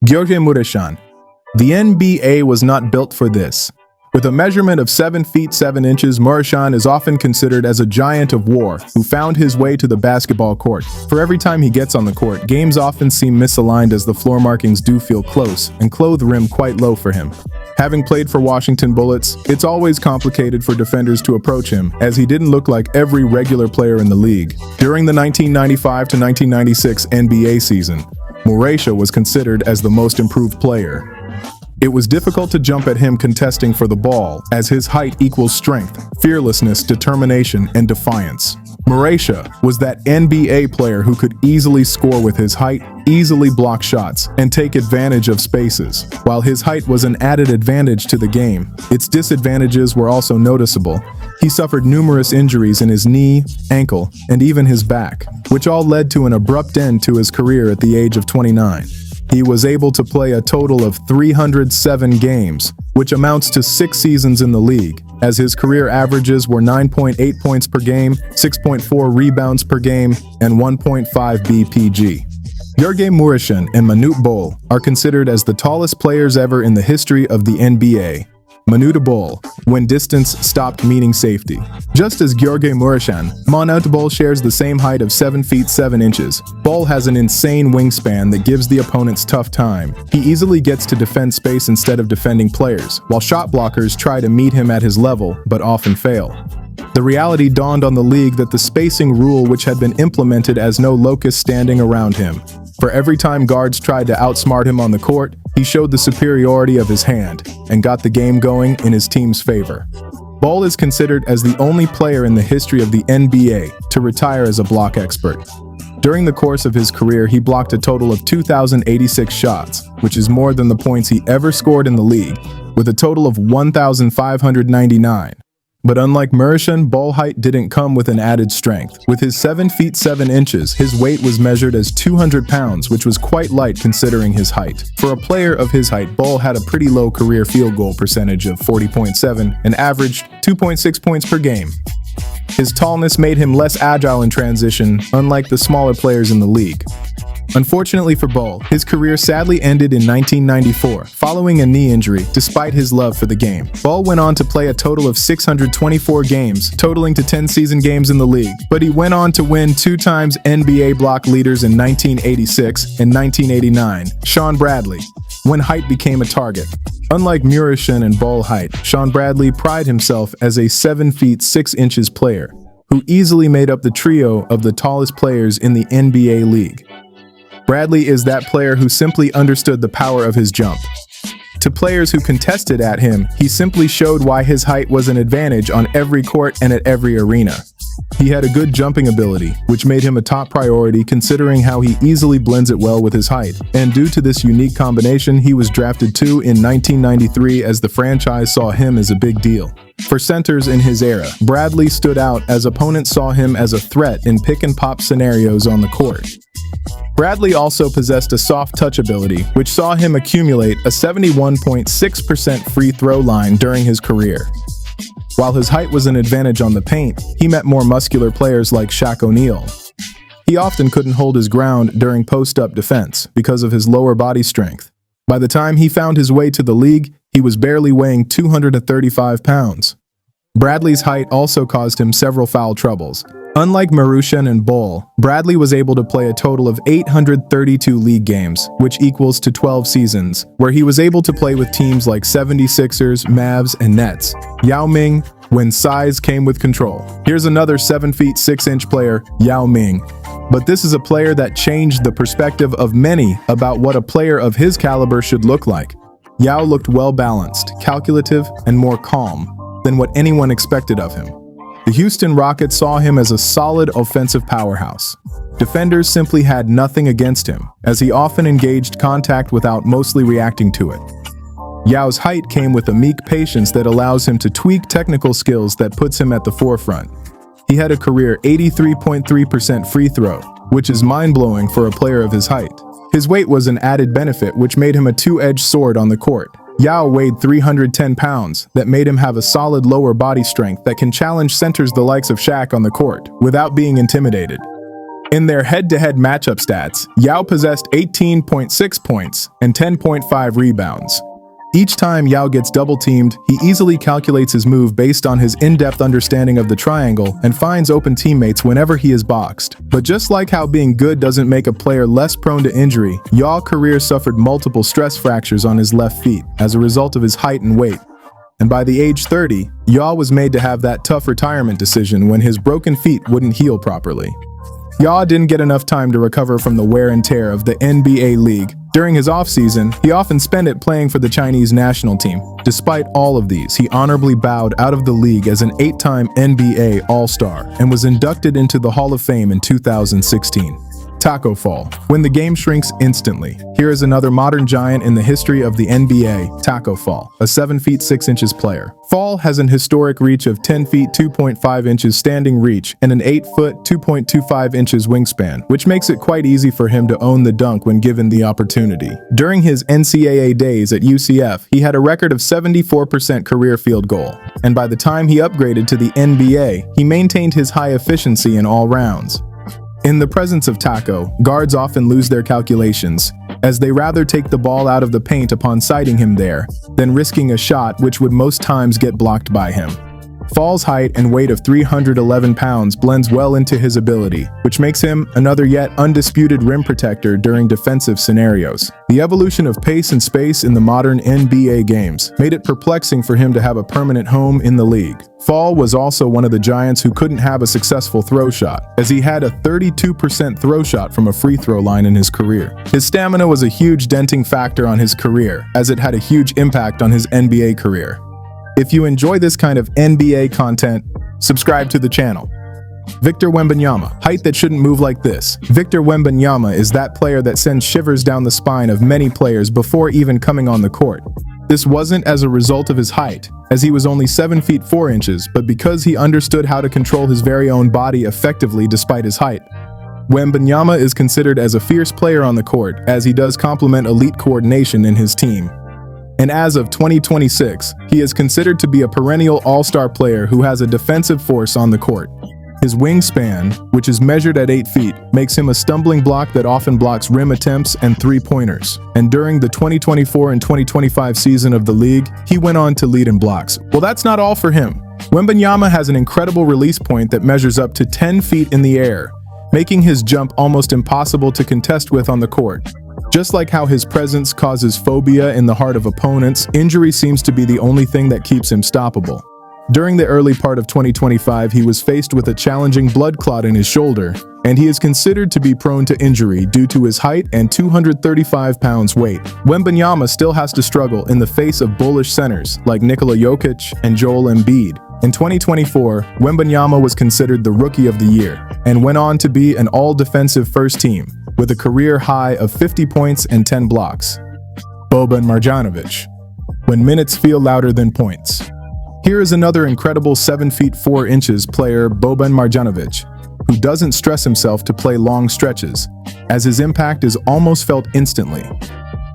Gheorghe Mureșan. The NBA was not built for this. With a measurement of 7 feet 7 inches, Mureșan is often considered as a giant of war who found his way to the basketball court. For every time he gets on the court, games often seem misaligned as the floor markings do feel close and clothe rim quite low for him. Having played for Washington Bullets, it's always complicated for defenders to approach him, as he didn't look like every regular player in the league. During the 1995 to 1996 NBA season, Mureșan was considered as the most improved player. It was difficult to jump at him contesting for the ball, as his height equals strength, fearlessness, determination, and defiance. Mureșan was that NBA player who could easily score with his height, easily block shots, and take advantage of spaces. While his height was an added advantage to the game, its disadvantages were also noticeable. He suffered numerous injuries in his knee, ankle, and even his back, which all led to an abrupt end to his career at the age of 29. He was able to play a total of 307 games, which amounts to 6 seasons in the league, as his career averages were 9.8 points per game, 6.4 rebounds per game, and 1.5 BPG. Gheorghe Mureșan and Manute Bol are considered as the tallest players ever in the history of the NBA. Manute Bol, when distance stopped meaning safety. Just as Gheorghe Mureșan, Manute Bol shares the same height of 7 feet 7 inches. Bol has an insane wingspan that gives the opponents tough time. He easily gets to defend space instead of defending players, while shot blockers try to meet him at his level, but often fail. The reality dawned on the league that the spacing rule, which had been implemented as no locus standing around him. For every time guards tried to outsmart him on the court, he showed the superiority of his hand and got the game going in his team's favor. Bol is considered as the only player in the history of the NBA to retire as a block expert. During the course of his career, he blocked a total of 2,086 shots, which is more than the points he ever scored in the league, with a total of 1,599. But unlike Mureșan, Bol height didn't come with an added strength. With his 7 feet 7 inches, his weight was measured as 200 pounds, which was quite light considering his height. For a player of his height, Bol had a pretty low career field goal percentage of 40.7 and averaged 2.6 points per game. His tallness made him less agile in transition, unlike the smaller players in the league. Unfortunately for Bol, his career sadly ended in 1994, following a knee injury, despite his love for the game. Bol went on to play a total of 624 games, totaling to 10 season games in the league, but he went on to win 2 times NBA block leaders in 1986 and 1989, Shawn Bradley, when height became a target. Unlike Mureșan and Bol height, Shawn Bradley prided himself as a 7 feet 6 inches player, who easily made up the trio of the tallest players in the NBA league. Bradley is that player who simply understood the power of his jump. To players who contested at him, he simply showed why his height was an advantage on every court and at every arena. He had a good jumping ability, which made him a top priority considering how he easily blends it well with his height. And due to this unique combination, he was drafted too in 1993 as the franchise saw him as a big deal. For centers in his era, Bradley stood out as opponents saw him as a threat in pick-and-pop scenarios on the court. Bradley also possessed a soft touch ability, which saw him accumulate a 71.6% free throw line during his career. While his height was an advantage on the paint, he met more muscular players like Shaq O'Neal. He often couldn't hold his ground during post-up defense because of his lower body strength. By the time he found his way to the league, he was barely weighing 235 pounds. Bradley's height also caused him several foul troubles. Unlike Mureșan and Bol, Bradley was able to play a total of 832 league games, which equals to 12 seasons, where he was able to play with teams like 76ers, Mavs, and Nets. Yao Ming, when size came with control. Here's another 7 feet 6 inch player, Yao Ming. But this is a player that changed the perspective of many about what a player of his caliber should look like. Yao looked well-balanced, calculative, and more calm than what anyone expected of him. The Houston Rockets saw him as a solid offensive powerhouse. Defenders simply had nothing against him, as he often engaged contact without mostly reacting to it. Yao's height came with a meek patience that allows him to tweak technical skills that puts him at the forefront. He had a career 83.3% free throw, which is mind-blowing for a player of his height. His weight was an added benefit, which made him a two-edged sword on the court. Yao weighed 310 pounds, that made him have a solid lower body strength that can challenge centers the likes of Shaq on the court without being intimidated. In their head-to-head matchup stats, Yao possessed 18.6 points and 10.5 rebounds. Each time Yao gets double-teamed, he easily calculates his move based on his in-depth understanding of the triangle and finds open teammates whenever he is boxed. But just like how being good doesn't make a player less prone to injury, Yao's career suffered multiple stress fractures on his left feet as a result of his height and weight. And by the age 30, Yao was made to have that tough retirement decision when his broken feet wouldn't heal properly. Yao didn't get enough time to recover from the wear and tear of the NBA League. During his offseason, he often spent it playing for the Chinese national team. Despite all of these, he honorably bowed out of the league as an 8-time NBA All-Star and was inducted into the Hall of Fame in 2016. Tacko Fall. When the game shrinks instantly. Here is another modern giant in the history of the NBA, Tacko Fall, a 7 feet 6 inches player. Fall has an historic reach of 10 feet 2.5 inches standing reach and an 8 foot 2.25 inches wingspan, which makes it quite easy for him to own the dunk when given the opportunity. During his NCAA days at UCF, he had a record of 74% career field goal, and by the time he upgraded to the NBA, he maintained his high efficiency in all rounds. In the presence of Tacko, guards often lose their calculations, as they rather take the ball out of the paint upon sighting him there, than risking a shot which would most times get blocked by him. Fall's height and weight of 311 pounds blends well into his ability, which makes him another yet undisputed rim protector during defensive scenarios. The evolution of pace and space in the modern NBA games made it perplexing for him to have a permanent home in the league. Fall was also one of the giants who couldn't have a successful throw shot, as he had a 32% throw shot from a free throw line in his career. His stamina was a huge denting factor on his career, as it had a huge impact on his NBA career. If you enjoy this kind of NBA content, subscribe to the channel. Victor Wembanyama, height that shouldn't move like this. Victor Wembanyama is that player that sends shivers down the spine of many players before even coming on the court. This wasn't as a result of his height, as he was only 7 feet 4 inches, but because he understood how to control his very own body effectively despite his height. Wembanyama is considered as a fierce player on the court, as he does complement elite coordination in his team. And as of 2026, he is considered to be a perennial all-star player who has a defensive force on the court. His wingspan, which is measured at 8 feet, makes him a stumbling block that often blocks rim attempts and three-pointers. And during the 2024 and 2025 season of the league, he went on to lead in blocks. Well, that's not all for him. Wembanyama has an incredible release point that measures up to 10 feet in the air, making his jump almost impossible to contest with on the court. Just like how his presence causes phobia in the heart of opponents, injury seems to be the only thing that keeps him stoppable. During the early part of 2025, he was faced with a challenging blood clot in his shoulder, and he is considered to be prone to injury due to his height and 235 pounds weight. Wembanyama still has to struggle in the face of bullish centers like Nikola Jokic and Joel Embiid. In 2024, Wembanyama was considered the Rookie of the Year and went on to be an all-defensive first team, with a career high of 50 points and 10 blocks. Boban Marjanović. When minutes feel louder than points. Here is another incredible 7 feet 4 inches player, Boban Marjanović, who doesn't stress himself to play long stretches, as his impact is almost felt instantly.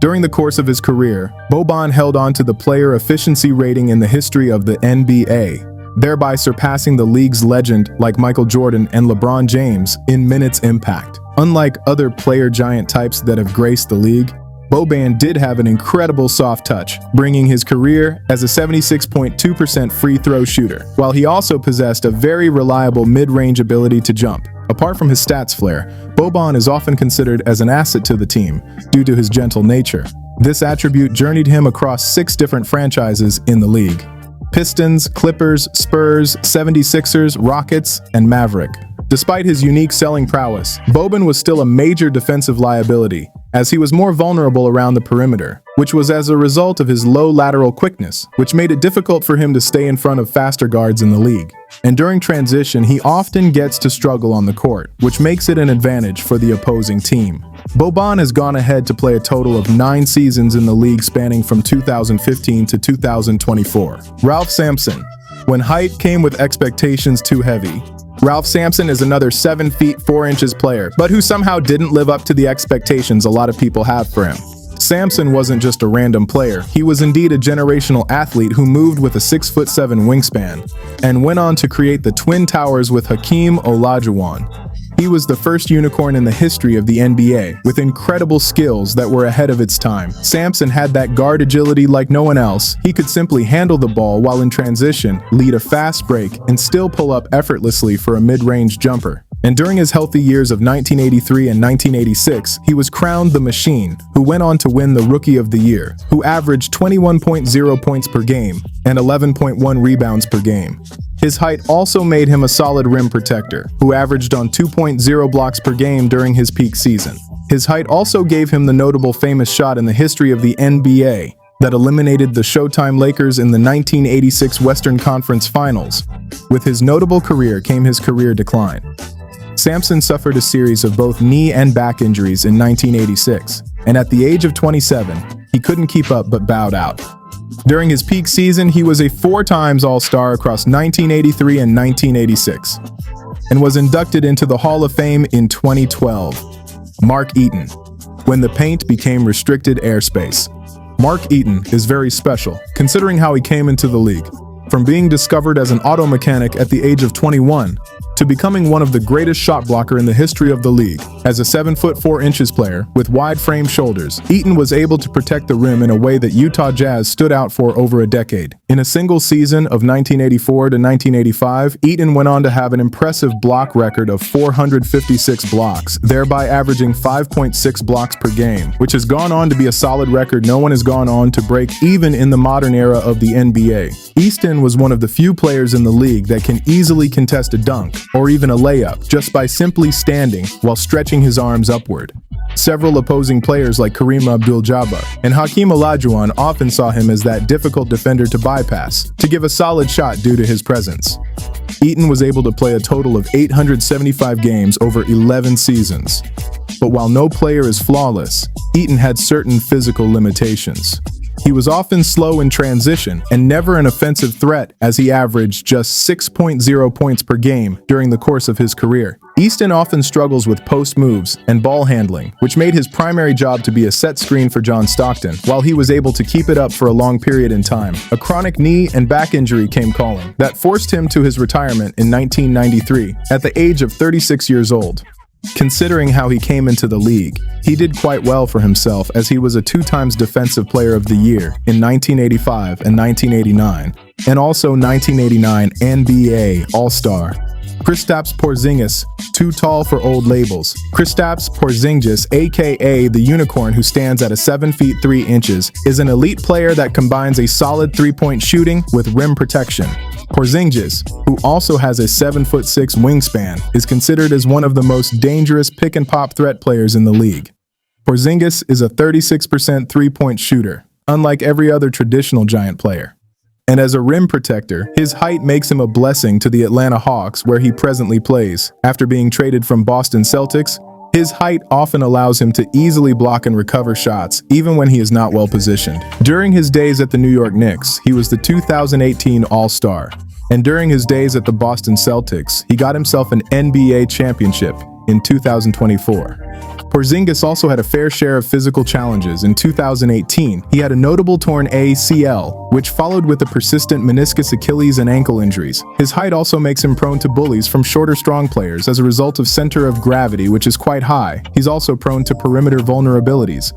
During the course of his career, Boban held on to the player efficiency rating in the history of the NBA, thereby surpassing the league's legend like Michael Jordan and LeBron James in minutes impact. Unlike other player giant types that have graced the league, Boban did have an incredible soft touch, bringing his career as a 76.2% free throw shooter, while he also possessed a very reliable mid-range ability to jump. Apart from his stats flair, Boban is often considered as an asset to the team due to his gentle nature. This attribute journeyed him across 6 different franchises in the league: Pistons, Clippers, Spurs, 76ers, Rockets, and Maverick. Despite his unique selling prowess, Boban was still a major defensive liability, as he was more vulnerable around the perimeter, which was as a result of his low lateral quickness, which made it difficult for him to stay in front of faster guards in the league. And during transition, he often gets to struggle on the court, which makes it an advantage for the opposing team. Boban has gone ahead to play a total of 9 seasons in the league spanning from 2015 to 2024. Ralph Sampson. When height came with expectations too heavy, Ralph Sampson is another 7 feet 4 inches player, but who somehow didn't live up to the expectations a lot of people have for him. Sampson wasn't just a random player, he was indeed a generational athlete who moved with a 6'7" wingspan, and went on to create the Twin Towers with Hakeem Olajuwon. He was the first unicorn in the history of the NBA, with incredible skills that were ahead of its time. Sampson had that guard agility like no one else. He could simply handle the ball while in transition, lead a fast break, and still pull up effortlessly for a mid-range jumper. And during his healthy years of 1983 and 1986, he was crowned the Machine, who went on to win the Rookie of the Year, who averaged 21.0 points per game and 11.1 rebounds per game. His height also made him a solid rim protector, who averaged on 2.0 blocks per game during his peak season. His height also gave him the notable famous shot in the history of the NBA that eliminated the Showtime Lakers in the 1986 Western Conference Finals. With his notable career came his career decline. Sampson suffered a series of both knee and back injuries in 1986, and at the age of 27, he couldn't keep up but bowed out. During his peak season, he was a 4-time All-Star across 1983 and 1986, and was inducted into the Hall of Fame in 2012. Mark Eaton. When the paint became restricted airspace. Mark Eaton is very special, considering how he came into the league. From being discovered as an auto mechanic at the age of 21, to becoming one of the greatest shot blocker in the history of the league. As a 7'4" player with wide frame shoulders, Eaton was able to protect the rim in a way that Utah Jazz stood out for over a decade. In a single season of 1984 to 1985, Eaton went on to have an impressive block record of 456 blocks, thereby averaging 5.6 blocks per game, which has gone on to be a solid record no one has gone on to break even in the modern era of the NBA. Eaton was one of the few players in the league that can easily contest a dunk, or even a layup, just by simply standing while stretching his arms upward. Several opposing players like Kareem Abdul-Jabbar and Hakeem Olajuwon often saw him as that difficult defender to bypass, to give a solid shot due to his presence. Eaton was able to play a total of 875 games over 11 seasons. But while no player is flawless, Eaton had certain physical limitations. He was often slow in transition and never an offensive threat, as he averaged just 6.0 points per game during the course of his career. Eaton often struggles with post moves and ball handling, which made his primary job to be a set screen for John Stockton, while he was able to keep it up for a long period in time. A chronic knee and back injury came calling that forced him to his retirement in 1993 at the age of 36 years old. Considering how he came into the league, he did quite well for himself, as he was a 2-time Defensive Player of the Year in 1985 and 1989, and also 1989 NBA All-Star. Kristaps Porziņģis, too tall for old labels. Kristaps Porziņģis, aka the unicorn who stands at a 7 feet 3 inches, is an elite player that combines a solid 3-point shooting with rim protection. Porziņģis, who also has a 7'6" wingspan, is considered as one of the most dangerous pick-and-pop threat players in the league. Porziņģis is a 36% three-point shooter, unlike every other traditional giant player. And as a rim protector, his height makes him a blessing to the Atlanta Hawks, where he presently plays. After being traded from Boston Celtics, his height often allows him to easily block and recover shots, even when he is not well positioned. During his days at the New York Knicks, he was the 2018 All-Star. And during his days at the Boston Celtics, he got himself an NBA championship in 2024. Porziņģis also had a fair share of physical challenges. In 2018, he had a notable torn ACL, which followed with a persistent meniscus, Achilles, and ankle injuries. His height also makes him prone to bullies from shorter, strong players as a result of center of gravity, which is quite high. He's also prone to perimeter vulnerabilities.